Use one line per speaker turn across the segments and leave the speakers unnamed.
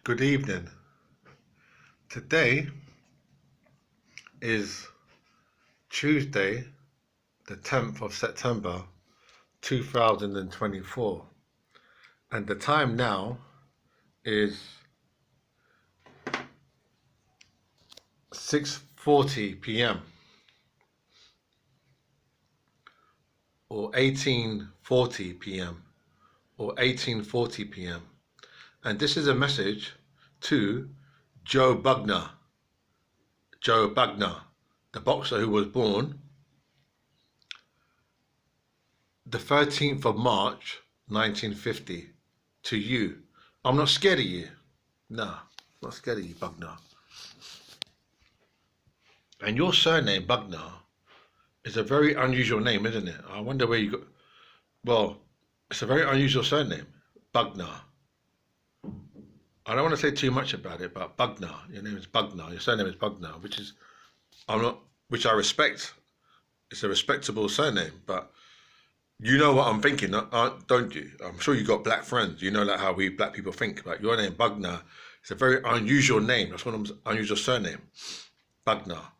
Good evening. Today is Tuesday, the 10th of September 2024, and the time now is 6:40 p.m. or 18:40 p.m. or 18:40 p.m. And this is a message to Joe Bugner. Joe Bugner, the boxer who was born the 13th of March 1950. To you. I'm not scared of you. No, I'm not scared of you, Bugner. And your surname, Bugner, is a very unusual name, isn't it? I wonder where you got... Well, it's a very unusual surname, Bugner. I don't want to say too much about it, but Bugner, your name is Bugner, your surname is Bugner, which I respect. It's a respectable surname, but you know what I'm thinking, don't you? I'm sure you got black friends. You know like how we black people think. But your name, Bugner, is a very unusual name. That's one of them unusual surname, Bugner.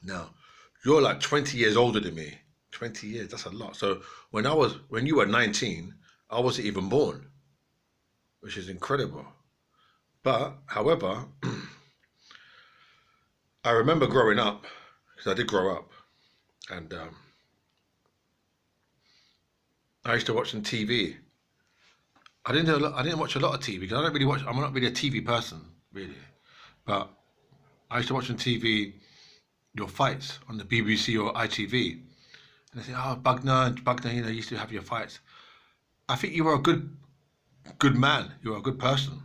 Now, you're like 20 years older than me. 20 years, that's a lot. So when you were 19, I wasn't even born, which is incredible. But, however, I remember growing up, because I did grow up, and I used to watch some TV. I didn't watch a lot of TV because I'm not really a TV person, really. But I used to watch on TV your fights on the BBC or ITV, and they say, "Oh, Bugner, you used to have your fights." I think you were a good man. You were a good person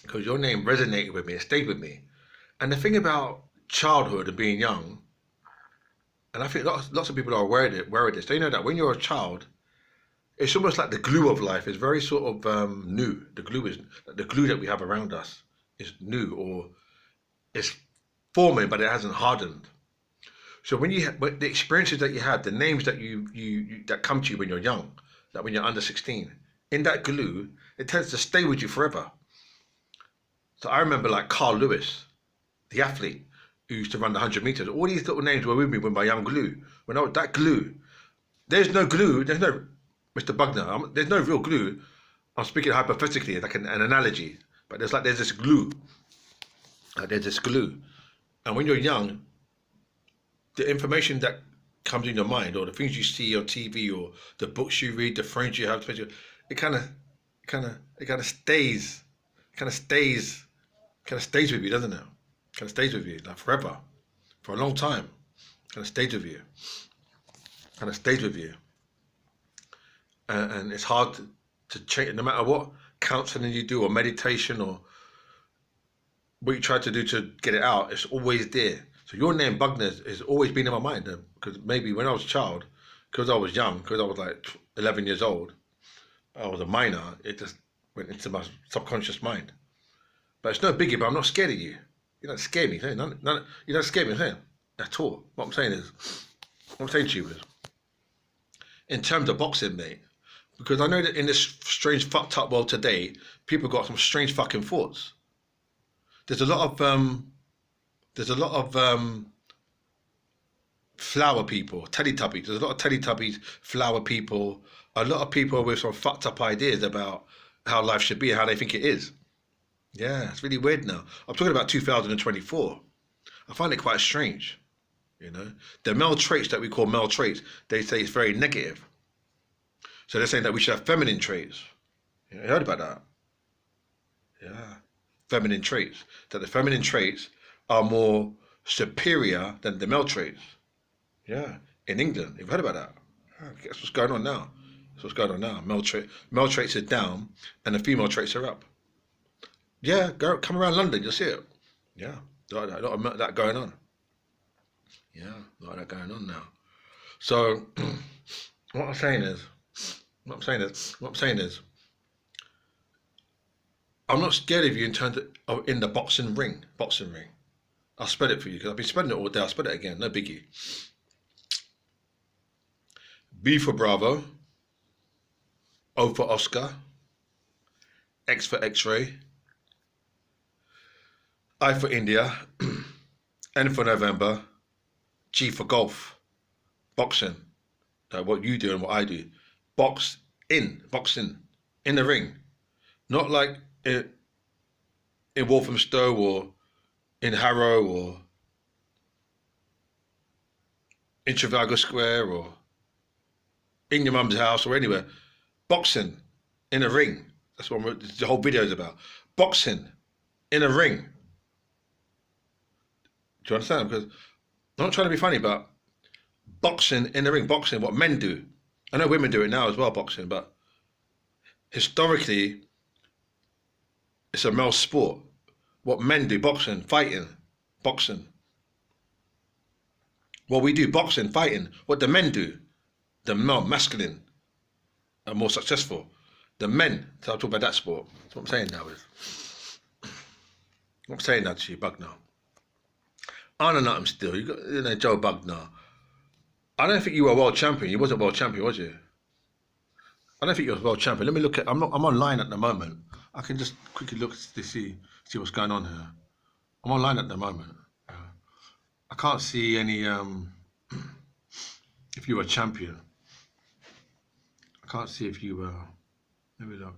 because your name resonated with me. It stayed with me. And the thing about childhood and being young, and I think lots of people are aware of this. They know that when you're a child, it's almost like the glue of life is very sort of new. The glue that we have around us is new, or it's forming, but it hasn't hardened. So when the experiences that you had, the names that you that come to you when you're young, that when you're under 16, in that glue, it tends to stay with you forever. So I remember like Carl Lewis, the athlete who used to run the 100 meters. All these little names were with me when my young glue. When I was that glue, there's no glue. There's no Mr. Bugner. There's no real glue. I'm speaking hypothetically, like an analogy. But there's this glue. There's this glue. And when you're young, the information that comes in your mind, or the things you see on TV, or the books you read, the friends you have, it kind of stays with you, doesn't it? Kind of stays with you like forever, for a long time. Kind of stays with you. Kind of stays with you. And it's hard to change, no matter what counseling you do or meditation or what you try to do to get it out. It's always there. So your name, Bugner, has always been in my mind. Because maybe when I was a child, because I was young, because I was like 11 years old, I was a minor, it just went into my subconscious mind. But it's no biggie, but I'm not scared of you. You don't scare me, you don't scare me at all. What I'm saying to you is, in terms of boxing, mate, because I know that in this strange fucked up world today, people got some strange fucking thoughts. There's a lot of flower people, Teletubbies. There's a lot of Teletubbies, flower people, a lot of people with some fucked up ideas about how life should be and how they think it is. Yeah, it's really weird now. I'm talking about 2024. I find it quite strange, The male traits that we call male traits, they say it's very negative. So they're saying that we should have feminine traits. You heard about that? Yeah. Feminine traits. That the feminine traits are more superior than the male traits. Yeah. In England. You've heard about that? Guess what's going on now? That's what's going on now. Male traits are down and the female traits are up. Yeah, come around London, you'll see it. Yeah. A lot of that going on. Yeah, a lot of that going on now. So what I'm saying is, I'm not scared of you in terms of in the boxing ring. I'll spell it for you because I've been spelling it all day. I'll spell it again, no biggie. B for Bravo, O for Oscar, X for X-ray, I for India, N for November, G for golf, boxing. What you do and what I do. Boxing, in the ring. Not like in Walthamstow or in Harrow or in Trafalgar Square or in your mum's house or anywhere. Boxing in a ring. That's what the whole video is about. Boxing in a ring. Do you understand? Because I'm not trying to be funny, but boxing in the ring, boxing, what men do. I know women do it now as well, boxing, but historically, it's a male sport. What men do, boxing, fighting, boxing. What we do, boxing, fighting. What the men do, the male, masculine, are more successful. The men, so I'll talk about that sport. That's what I'm saying now. I'm saying that to you, Bugner. I don't know him still. You got, Joe Bugner. I don't think you were a world champion. You wasn't world champion, was you? I don't think you were world champion. Let me look at. I'm online at the moment. I can just quickly look to see what's going on here. I'm online at the moment. I can't see any. If you were a champion, I can't see if you were. Let me look.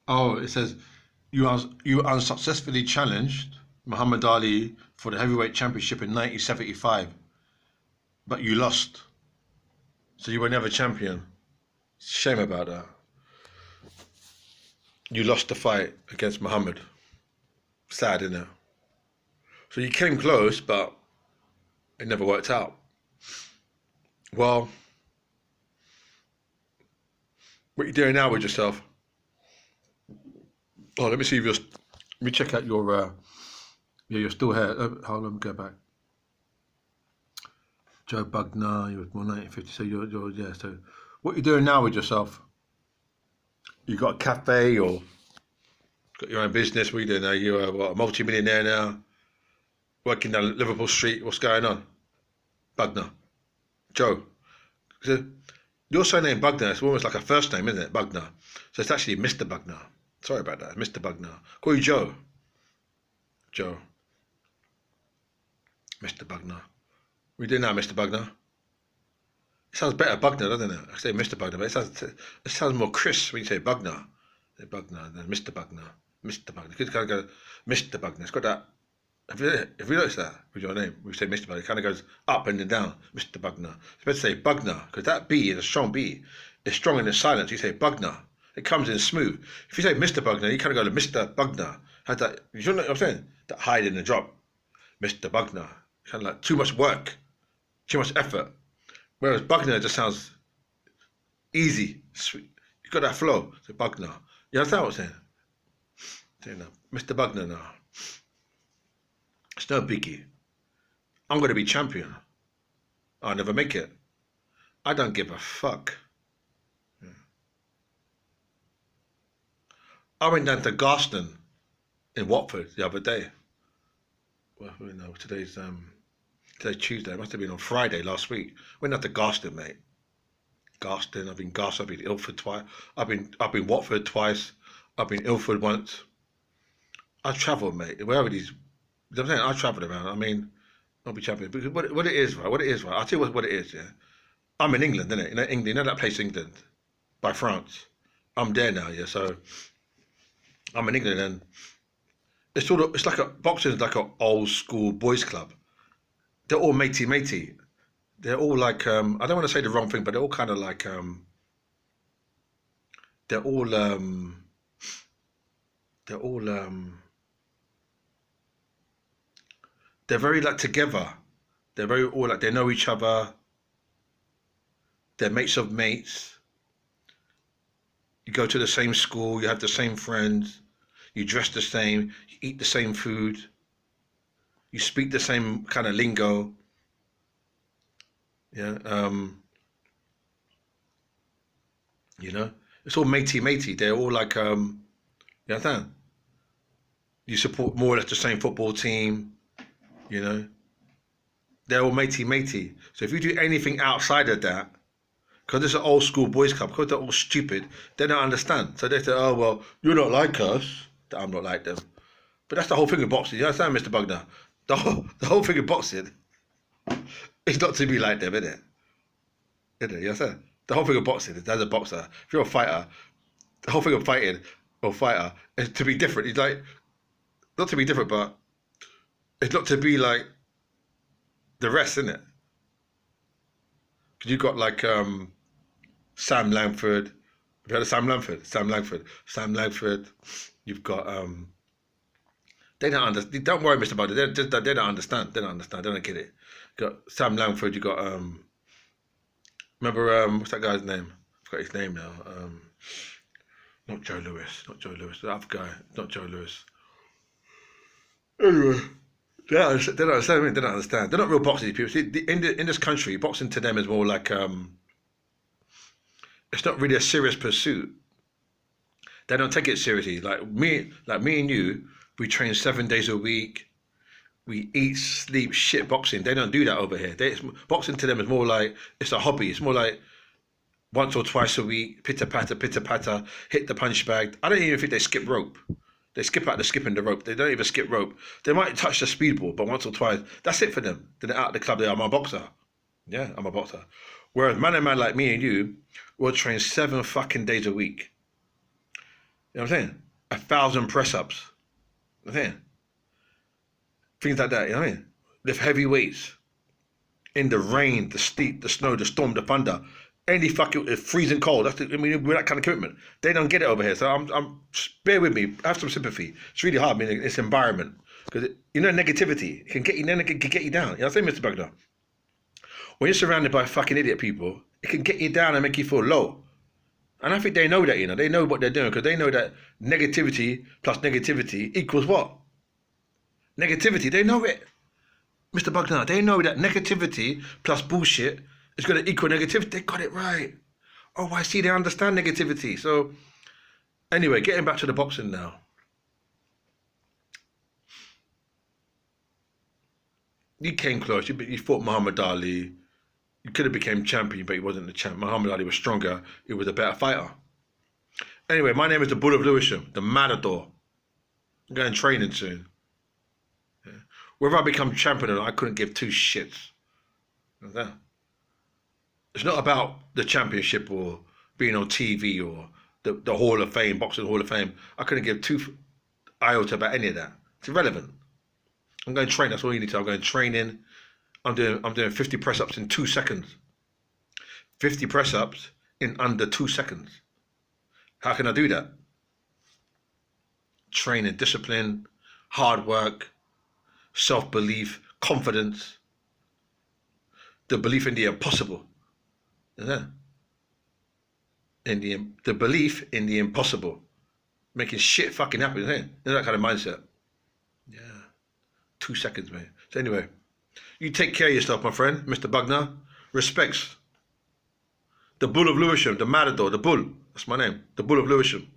Oh, it says you unsuccessfully challenged Muhammad Ali for the heavyweight championship in 1975, but you lost. So you were never champion. Shame about that. You lost the fight against Muhammad. Sad, isn't it? So you came close, but it never worked out. Well, what are you doing now with yourself? Oh, let me see if you're. Let me check out your. Yeah, you're still here. Hold on, go back. Joe Bugner, you were born 1950. So you're yeah. So what are you doing now with yourself? You got a cafe or got your own business? What are you doing now? You're a multi-millionaire now, working down Liverpool Street. What's going on, Bugner? Joe. So your surname Bugner is almost like a first name, isn't it? Bugner. So it's actually Mr. Bugner. Sorry about that, Mr. Bugner. Call you Joe. Joe. Mr. Bugner. What are you doing now, Mr. Bugner? It sounds better, Bugner, doesn't it? I say Mr. Bugner, but it sounds more crisp when you say Bugner. Say Bugner, then Mr. Bugner. Mr. Bugner. Kids kind of go, Mr. Bugner. It's got that. Have you noticed that with your name? We say Mr. Bugner. It kind of goes up and then down. Mr. Bugner. It's better to say Bugner, because that B is a strong B. It's strong in the silence. You say Bugner. It comes in smooth. If you say Mr. Bugner, you kind of go to Mr. Bugner. Has that, you know what I'm saying? That hide in the drop. Mr. Bugner. Kind of like too much work, too much effort. Whereas Bugner just sounds easy, sweet. You've got that flow. So Bugner. You understand what I'm saying? Saying now, Mr. Bugner now. It's no biggie. I'm going to be champion. I'll never make it. I don't give a fuck. I went down to Garston in Watford the other day. Well, no, today's Tuesday. It must have been on Friday last week. Went down to Garston, mate. Garston. I've been Garston. I've been Ilford twice. I've been Watford twice. I've been Ilford once. I travelled, mate. Wherever these, you know what I'm saying, I travelled around. I mean, I'll be champion because what it is, right? What it is, right? I'll tell you what it is. Yeah, I'm in England, innit? England. You know that place, England, by France. I'm there now. Yeah, so I'm in England and. It's like boxing's like an old school boys club. They're all matey. They're all like I don't want to say the wrong thing, but they're all kind of like they're all they're very like together. They're very all like they know each other. They're mates of mates. You go to the same school. You have the same friends. You dress the same, you eat the same food, you speak the same kind of lingo. Yeah, you know, it's all matey. They're all like, you understand? You support more or less the same football team, you know. They're all matey. So if you do anything outside of that, because it's an old school boys club, because they're all stupid, they don't understand. So they say, oh, well, you're not like us, that I'm not like them. But that's the whole thing with boxing. You understand, Mr. Bugner? The whole thing with boxing is not to be like them, innit? Innit? You understand? The whole thing of boxing is, as a boxer, if you're a fighter, the whole thing of fighting or fighter is to be different. It's like, not to be different, but it's not to be like the rest, isn't it? Because you've got like Sam Langford. Have you heard of Sam Langford? Sam Langford. You've got they don't understand. Don't worry, Mr. Bugner. They don't understand. They don't understand. They don't get it. You got Sam Langford. You got remember what's that guy's name? I forgot his name now. Not Joe Lewis. Not Joe Lewis. The other guy. Not Joe Lewis. Anyway. They don't understand. They don't understand. They're not real boxing people. See, in this country, boxing to them is more like it's not really a serious pursuit. They don't take it seriously. Like me and you, we train 7 days a week. We eat, sleep, shit boxing. They don't do that over here. Boxing to them is more like it's a hobby. It's more like once or twice a week, pitter patter, hit the punch bag. I don't even think they skip rope. They skip out the skipping the rope. They don't even skip rope. They might touch the speedball, but once or twice, that's it for them. Then they're out of the club. I'm a boxer. Yeah, I'm a boxer. Whereas man like me and you will train 7 fucking days a week. You know what I'm saying? 1,000 press-ups. You know what I'm saying? Things like that, you know what I mean? Lift heavy weights. In the rain, the sleet, the snow, the storm, the thunder. Any fucking freezing cold. We're that kind of commitment. They don't get it over here. So I'm bear with me. Have some sympathy. It's really hard. I mean, it's environment because negativity it can get you. Then it can get you down. You know what I'm saying, Mr. Bugner? When you're surrounded by fucking idiot people, it can get you down and make you feel low. And I think they know that. They know what they're doing because they know that negativity plus negativity equals what? Negativity. They know it, Mr. Bugner. They know that negativity plus bullshit. It's going to equal negativity. They got it right. Oh, I see. They understand negativity. So, anyway, getting back to the boxing now. You came close. You fought Muhammad Ali. You could have become champion, but he wasn't the champ. Muhammad Ali was stronger. He was a better fighter. Anyway, my name is the Bull of Lewisham, the Matador. I'm going training soon. Yeah. Whether I become champion or not, I couldn't give two shits. Like that. It's not about the championship or being on TV or the Hall of Fame, Boxing Hall of Fame. I couldn't give two iota about any of that. It's irrelevant. I'm going to train. That's all you need to. I'm going training. I'm doing 50 press-ups in 2 seconds. 50 press-ups in under 2 seconds. How can I do that? Training, discipline, hard work, self-belief, confidence, the belief in the impossible. Yeah. The belief in the impossible, making shit fucking happen. That kind of mindset. Yeah, 2 seconds, mate. So anyway, you take care of yourself, my friend, Mr. Bugner. Respects. The Bull of Lewisham, the Matador, the Bull. That's my name. The Bull of Lewisham.